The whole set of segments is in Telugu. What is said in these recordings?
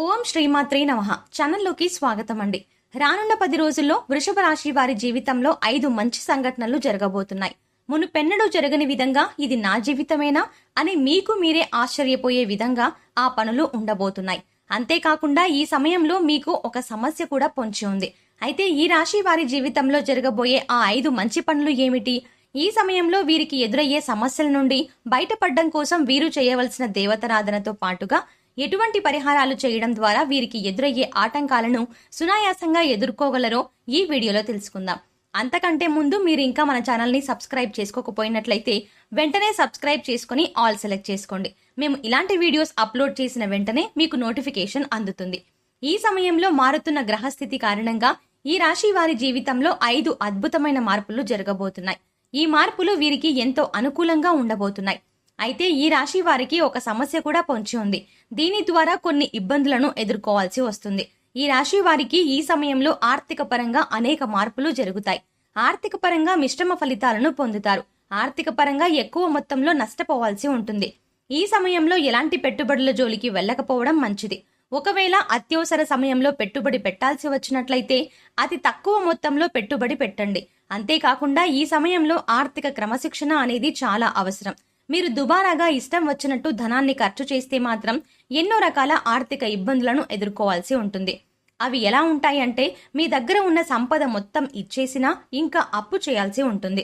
ఓం శ్రీమాత్రే నమః. ఛానల్లోకి స్వాగతం అండి. రానున్న 10 రోజుల్లో వృషభ రాశి వారి జీవితంలో 5 మంచి సంఘటనలు జరగబోతున్నాయి. మునుపెన్నడూ జరగని విధంగా ఇది నా జీవితమేనా అని మీకు మీరే ఆశ్చర్యపోయే విధంగా ఆ పనులు ఉండబోతున్నాయి. అంతేకాకుండా ఈ సమయంలో మీకు ఒక సమస్య కూడా పొంచి ఉంది. అయితే ఈ రాశి వారి జీవితంలో జరగబోయే ఆ 5 మంచి పనులు ఏమిటి? ఈ సమయంలో వీరికి ఎదురయ్యే సమస్యల నుండి బయటపడడం కోసం వీరు చేయవలసిన దేవతారాధనతో పాటుగా ఎటువంటి పరిహారాలు చేయడం ద్వారా వీరికి ఎదురయ్యే ఆటంకాలను సునాయాసంగా ఎదుర్కోగలరో ఈ వీడియోలో తెలుసుకుందాం. అంతకంటే ముందు మీరు ఇంకా మన ఛానల్ని సబ్స్క్రైబ్ చేసుకోకపోయినట్లయితే వెంటనే సబ్స్క్రైబ్ చేసుకుని ఆల్ సెలెక్ట్ చేసుకోండి. మేము ఇలాంటి వీడియోస్ అప్లోడ్ చేసిన వెంటనే మీకు నోటిఫికేషన్ అందుతుంది. ఈ సమయంలో మారుతున్న గ్రహస్థితి కారణంగా ఈ రాశి వారి జీవితంలో 5 అద్భుతమైన మార్పులు జరగబోతున్నాయి. ఈ మార్పులు వీరికి ఎంతో అనుకూలంగా ఉండబోతున్నాయి. అయితే ఈ రాశి వారికి ఒక సమస్య కూడా పొంచి ఉంది. దీని ద్వారా కొన్ని ఇబ్బందులను ఎదుర్కోవాల్సి వస్తుంది. ఈ రాశి వారికి ఈ సమయంలో ఆర్థిక పరంగా అనేక మార్పులు జరుగుతాయి. ఆర్థిక పరంగా మిశ్రమ ఫలితాలను పొందుతారు. ఆర్థిక పరంగా ఎక్కువ మొత్తంలో నష్టపోవాల్సి ఉంటుంది. ఈ సమయంలో ఎలాంటి పెట్టుబడుల జోలికి వెళ్ళకపోవడం మంచిది. ఒకవేళ అత్యవసర సమయంలో పెట్టుబడి పెట్టాల్సి వచ్చినట్లయితే అతి తక్కువ మొత్తంలో పెట్టుబడి పెట్టండి. అంతేకాకుండా ఈ సమయంలో ఆర్థిక క్రమశిక్షణ అనేది చాలా అవసరం. మీరు దుబారాగా ఇష్టం వచ్చినట్టు ధనాన్ని ఖర్చు చేస్తే మాత్రం ఎన్నో రకాల ఆర్థిక ఇబ్బందులను ఎదుర్కోవాల్సి ఉంటుంది. అవి ఎలా ఉంటాయంటే మీ దగ్గర ఉన్న సంపద మొత్తం ఇచ్చేసినా ఇంకా అప్పు చేయాల్సి ఉంటుంది.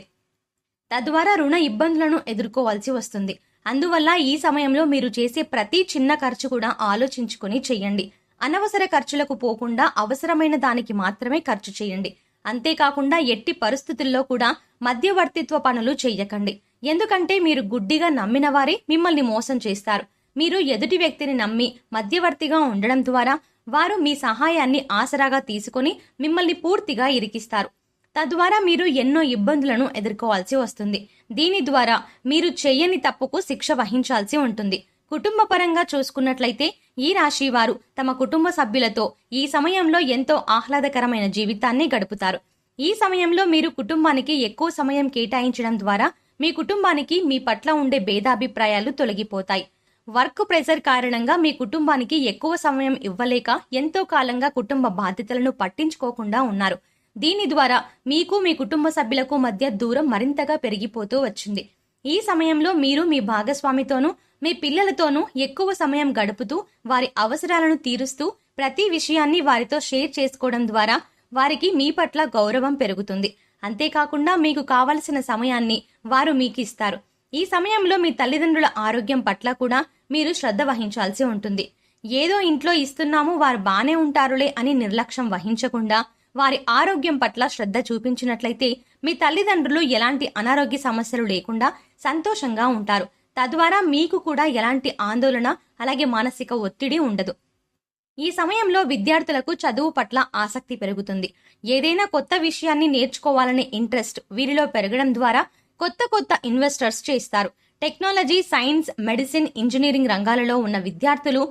తద్వారా రుణ ఇబ్బందులను ఎదుర్కోవాల్సి వస్తుంది. అందువల్ల ఈ సమయంలో మీరు చేసే ప్రతి చిన్న ఖర్చు కూడా ఆలోచించుకుని చెయ్యండి. అనవసర ఖర్చులకు పోకుండా అవసరమైన దానికి మాత్రమే ఖర్చు చేయండి. అంతేకాకుండా ఎట్టి పరిస్థితుల్లో కూడా మధ్యవర్తిత్వ పనులు చెయ్యకండి. ఎందుకంటే మీరు గుడ్డిగా నమ్మిన వారే మిమ్మల్ని మోసం చేస్తారు. మీరు ఎదుటి వ్యక్తిని నమ్మి మధ్యవర్తిగా ఉండడం ద్వారా వారు మీ సహాయాన్ని ఆసరాగా తీసుకుని మిమ్మల్ని పూర్తిగా ఇరికిస్తారు. తద్వారా మీరు ఎన్నో ఇబ్బందులను ఎదుర్కోవాల్సి వస్తుంది. దీని ద్వారా మీరు చెయ్యని తప్పుకు శిక్ష వహించాల్సి ఉంటుంది. కుటుంబ పరంగా చూసుకున్నట్లయితే ఈ రాశి వారు తమ కుటుంబ సభ్యులతో ఈ సమయంలో ఎంతో ఆహ్లాదకరమైన జీవితాన్ని గడుపుతారు. ఈ సమయంలో మీరు కుటుంబానికి ఎక్కువ సమయం కేటాయించడం ద్వారా మీ కుటుంబానికి మీ పట్ల ఉండే భేదాభిప్రాయాలు తొలగిపోతాయి. వర్క్ ప్రెషర్ కారణంగా మీ కుటుంబానికి ఎక్కువ సమయం ఇవ్వలేక ఎంతో కాలంగా కుటుంబ బాధ్యతలను పట్టించుకోకుండా ఉన్నారు. దీని ద్వారా మీకు మీ కుటుంబ సభ్యులకు మధ్య దూరం మరింతగా పెరిగిపోతూ వచ్చింది. ఈ సమయంలో మీరు మీ భాగస్వామితోనూ మీ పిల్లలతోనూ ఎక్కువ సమయం గడుపుతూ వారి అవసరాలను తీరుస్తూ ప్రతి విషయాన్ని వారితో షేర్ చేసుకోవడం ద్వారా వారికి మీ పట్ల గౌరవం పెరుగుతుంది. అంతేకాకుండా మీకు కావలసిన సమయాన్ని వారు మీకు ఇస్తారు. ఈ సమయంలో మీ తల్లిదండ్రుల ఆరోగ్యం పట్ల కూడా మీరు శ్రద్ధ వహించాల్సి ఉంటుంది. ఏదో ఇంట్లో ఇస్తున్నాము వారు బానే ఉంటారులే అని నిర్లక్ష్యం వహించకుండా వారి ఆరోగ్యం పట్ల శ్రద్ధ చూపించినట్లయితే మీ తల్లిదండ్రులు ఎలాంటి అనారోగ్య సమస్యలు లేకుండా సంతోషంగా ఉంటారు. తద్వారా మీకు కూడా ఎలాంటి ఆందోళన అలాగే మానసిక ఒత్తిడి ఉండదు. ఈ సమయంలో విద్యార్థులకు చదువు పట్ల ఆసక్తి పెరుగుతుంది. ఏదైనా కొత్త విషయాన్ని నేర్చుకోవాలనే ఇంట్రెస్ట్ వీరిలో పెరగడం ద్వారా కొత్త ఇన్వెస్టర్స్ చేస్తారు. టెక్నాలజీ, సైన్స్, మెడిసిన్, ఇంజనీరింగ్ రంగాలలో ఉన్న విద్యార్థులు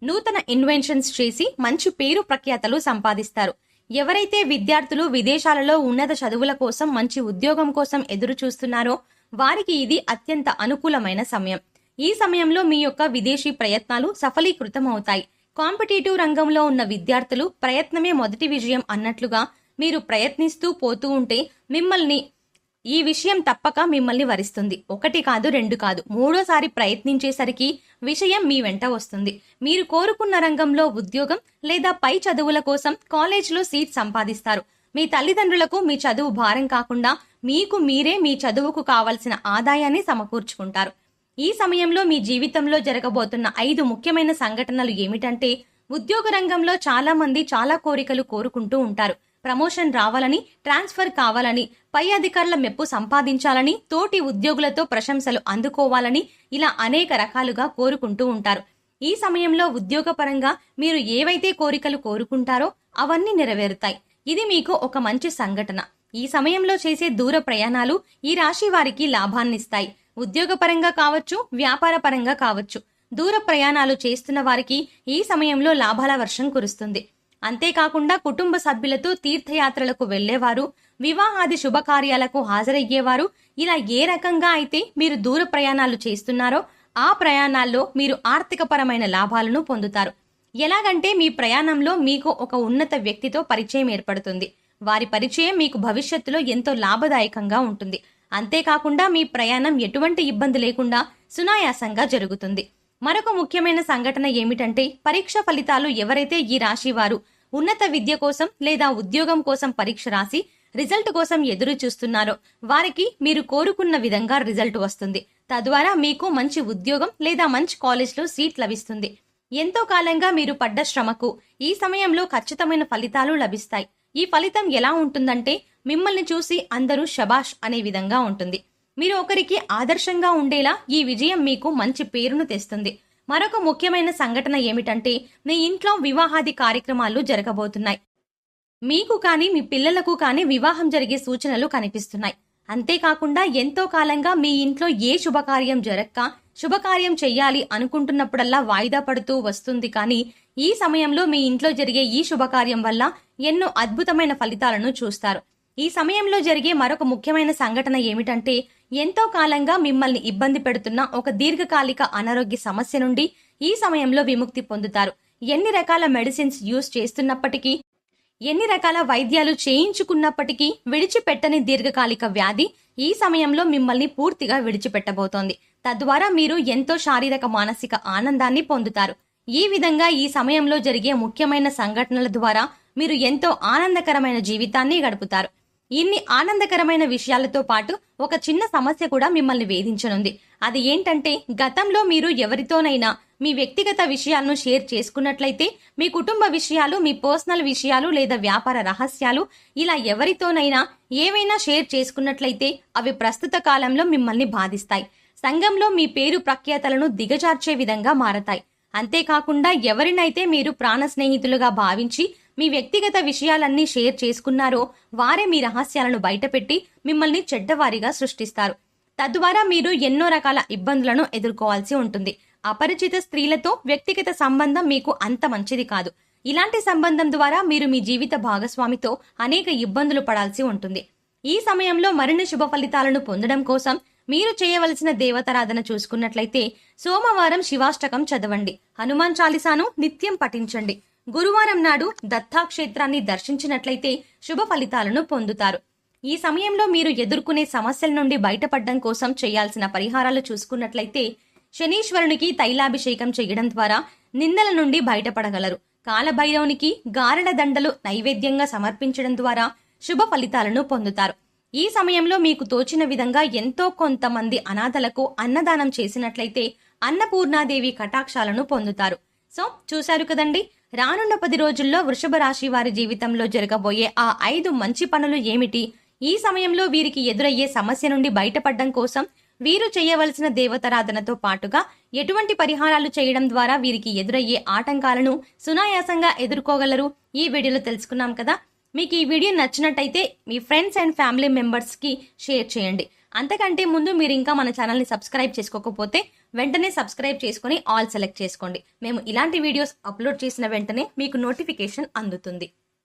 నూతన ఇన్వెన్షన్స్ చేసి మంచి పేరు ప్రఖ్యాతలు సంపాదిస్తారు. ఎవరైతే విద్యార్థులు విదేశాలలో ఉన్నత చదువుల కోసం మంచి ఉద్యోగం కోసం ఎదురు చూస్తున్నారో వారికి ఇది అత్యంత అనుకూలమైన సమయం. ఈ సమయంలో మీ యొక్క విదేశీ ప్రయత్నాలు సఫలీకృతం అవుతాయి. కాంపిటేటివ్ రంగంలో ఉన్న విద్యార్థులు ప్రయత్నమే మొదటి విజయం అన్నట్లుగా మీరు ప్రయత్నిస్తూ పోతూ ఉంటే ఈ విషయం తప్పక మిమ్మల్ని వరిస్తుంది. 1 కాదు 2 కాదు 3సారి ప్రయత్నించేసరికి విషయం మీ వెంట వస్తుంది. మీరు కోరుకున్న రంగంలో ఉద్యోగం లేదా పై చదువుల కోసం కాలేజీలో సీట్ సంపాదిస్తారు. మీ తల్లిదండ్రులకు మీ చదువు భారం కాకుండా మీకు మీరే మీ చదువుకు కావలసిన ఆదాయాన్ని సమకూర్చుకుంటారు. ఈ సమయంలో మీ జీవితంలో జరగబోతున్న 5 ముఖ్యమైన సంఘటనలు ఏమిటంటే ఉద్యోగ రంగంలో చాలా మంది చాలా కోరికలు కోరుకుంటూ ఉంటారు. ప్రమోషన్ రావాలని, ట్రాన్స్ఫర్ కావాలని, పై అధికారుల మెప్పు సంపాదించాలని, తోటి ఉద్యోగులతో ప్రశంసలు అందుకోవాలని ఇలా అనేక రకాలుగా కోరుకుంటూ ఉంటారు. ఈ సమయంలో ఉద్యోగపరంగా మీరు ఏవైతే కోరికలు కోరుకుంటారో అవన్నీ నెరవేరుతాయి. ఇది మీకు ఒక మంచి సంఘటన. ఈ సమయంలో చేసే దూర ప్రయాణాలు ఈ రాశి వారికి లాభాన్నిస్తాయి. ఉద్యోగపరంగా కావచ్చు, వ్యాపార పరంగా కావచ్చు. దూర ప్రయాణాలు చేస్తున్న వారికి ఈ సమయంలో లాభాల వర్షం కురుస్తుంది. అంతేకాకుండా కుటుంబ సభ్యులతో తీర్థయాత్రలకు వెళ్లేవారు, వివాహాది శుభకార్యాలకు హాజరయ్యేవారు, ఇలా ఏ రకంగా అయితే మీరు దూర ప్రయాణాలు చేస్తున్నారో ఆ ప్రయాణాల్లో మీరు ఆర్థికపరమైన లాభాలను పొందుతారు. ఎలాగంటే మీ ప్రయాణంలో మీకు ఒక ఉన్నత వ్యక్తితో పరిచయం ఏర్పడుతుంది. వారి పరిచయం మీకు భవిష్యత్తులో ఎంతో లాభదాయకంగా ఉంటుంది. అంతేకాకుండా మీ ప్రయాణం ఎటువంటి ఇబ్బంది లేకుండా సునాయాసంగా జరుగుతుంది. మరొక ముఖ్యమైన సంఘటన ఏమిటంటే పరీక్ష ఫలితాలు ఎవరైతే ఈ రాశి వారు ఉన్నత విద్య కోసం లేదా ఉద్యోగం కోసం పరీక్ష రాసి రిజల్ట్ కోసం ఎదురు చూస్తున్నారో వారికి మీరు కోరుకున్న విధంగా రిజల్ట్ వస్తుంది. తద్వారా మీకు మంచి ఉద్యోగం లేదా మంచి కాలేజ్లో సీట్ లభిస్తుంది. ఎంతో కాలంగా మీరు పడ్డ శ్రమకు ఈ సమయంలో ఖచ్చితమైన ఫలితాలు లభిస్తాయి. ఈ ఫలితం ఎలా ఉంటుందంటే మిమ్మల్ని చూసి అందరూ శబాష్ అనే విధంగా ఉంటుంది. మీరు ఒకరికి ఆదర్శంగా ఉండేలా ఈ విజయం మీకు మంచి పేరును తెస్తుంది. మరొక ముఖ్యమైన సంఘటన ఏమిటంటే మీ ఇంట్లో వివాహాది కార్యక్రమాలు జరగబోతున్నాయి. మీకు కానీ మీ పిల్లలకు కానీ వివాహం జరిగే సూచనలు కనిపిస్తున్నాయి. అంతేకాకుండా ఎంతో కాలంగా మీ ఇంట్లో ఏ శుభకార్యం జరక్క శుభకార్యం చెయ్యాలి అనుకుంటున్నప్పుడల్లా వాయిదా పడుతూ వస్తుంది. కానీ ఈ సమయంలో మీ ఇంట్లో జరిగే ఈ శుభకార్యం వల్ల ఎన్నో అద్భుతమైన ఫలితాలను చూస్తారు. ఈ సమయంలో జరిగే మరొక ముఖ్యమైన సంఘటన ఏమిటంటే ఎంతో కాలంగా మిమ్మల్ని ఇబ్బంది పెడుతున్న ఒక దీర్ఘకాలిక అనారోగ్య సమస్య నుండి ఈ సమయంలో విముక్తి పొందుతారు. ఎన్ని రకాల మెడిసిన్స్ యూజ్ చేస్తున్నప్పటికీ, ఎన్ని రకాల వైద్యాలు చేయించుకున్నప్పటికీ విడిచిపెట్టని దీర్ఘకాలిక వ్యాధి ఈ సమయంలో మిమ్మల్ని పూర్తిగా విడిచిపెట్టబోతోంది. తద్వారా మీరు ఎంతో శారీరక మానసిక ఆనందాన్ని పొందుతారు. ఈ విధంగా ఈ సమయంలో జరిగే ముఖ్యమైన సంఘటనల ద్వారా మీరు ఎంతో ఆనందకరమైన జీవితాన్ని గడుపుతారు. ఇన్ని ఆనందకరమైన విషయాలతో పాటు ఒక చిన్న సమస్య కూడా మిమ్మల్ని వేధించనుంది. అది ఏంటంటే గతంలో మీరు ఎవరితోనైనా మీ వ్యక్తిగత విషయాలను షేర్ చేసుకున్నట్లయితే, మీ కుటుంబ విషయాలు, మీ పర్సనల్ విషయాలు లేదా వ్యాపార రహస్యాలు ఇలా ఎవరితోనైనా ఏవైనా షేర్ చేసుకున్నట్లయితే అవి ప్రస్తుత కాలంలో మిమ్మల్ని బాధిస్తాయి. సంఘంలో మీ పేరు ప్రఖ్యాతలను దిగజార్చే విధంగా మారతాయి. అంతేకాకుండా ఎవరినైతే మీరు ప్రాణ స్నేహితులుగా భావించి మీ వ్యక్తిగత విషయాలన్నీ షేర్ చేసుకున్నారో వారే మీ రహస్యాలను బయటపెట్టి మిమ్మల్ని చెడ్డవారిగా సృష్టిస్తారు. తద్వారా మీరు ఎన్నో రకాల ఇబ్బందులను ఎదుర్కోవాల్సి ఉంటుంది. అపరిచిత స్త్రీలతో వ్యక్తిగత సంబంధం మీకు అంత మంచిది కాదు. ఇలాంటి సంబంధం ద్వారా మీరు మీ జీవిత భాగస్వామితో అనేక ఇబ్బందులు పడాల్సి ఉంటుంది. ఈ సమయంలో మరిన్ని శుభ ఫలితాలను పొందడం కోసం మీరు చేయవలసిన దేవతారాధన చూసుకున్నట్లయితే సోమవారం శివాష్టకం చదవండి, హనుమాన్ చాలీసాను నిత్యం పఠించండి. గురువారం నాడు దత్తాక్షేత్రాన్ని దర్శించినట్లయితే శుభ ఫలితాలను పొందుతారు. ఈ సమయంలో మీరు ఎదుర్కొనే సమస్యల నుండి బయటపడడం కోసం చేయాల్సిన పరిహారాలు చూసుకున్నట్లయితే శనీశ్వరునికి తైలాభిషేకం చేయడం ద్వారా నిందల నుండి బయటపడగలరు. కాలభైరవునికి గారెల దండలు నైవేద్యంగా సమర్పించడం ద్వారా శుభ ఫలితాలను పొందుతారు. ఈ సమయంలో మీకు తోచిన విధంగా ఎంతో కొంతమంది అనాథలకు అన్నదానం చేసినట్లయితే అన్నపూర్ణాదేవి కటాక్షాలను పొందుతారు. సో చూశారు కదండి, రానున్న 10 రోజుల్లో వృషభ రాశి వారి జీవితంలో జరగబోయే ఆ 5 మంచి పనులు ఏమిటి, ఈ సమయంలో వీరికి ఎదురయ్యే సమస్య నుండి బయటపడడం కోసం వీరు చేయవలసిన దేవతారాధనతో పాటుగా ఎటువంటి పరిహారాలు చేయడం ద్వారా వీరికి ఎదురయ్యే ఆటంకాలను సునాయాసంగా ఎదుర్కోగలరు ఈ వీడియోలో తెలుసుకున్నాం కదా. మీకు ఈ వీడియో నచ్చినట్టయితే మీ ఫ్రెండ్స్ అండ్ ఫ్యామిలీ మెంబర్స్కి షేర్ చేయండి. అంతకంటే ముందు మీరు ఇంకా మన ఛానల్ని సబ్స్క్రైబ్ చేసుకోకపోతే వెంటనే సబ్స్క్రైబ్ చేసుకుని ఆల్ సెలెక్ట్ చేసుకోండి. మేము ఇలాంటి వీడియోస్ అప్లోడ్ చేసిన వెంటనే మీకు నోటిఫికేషన్ అందుతుంది.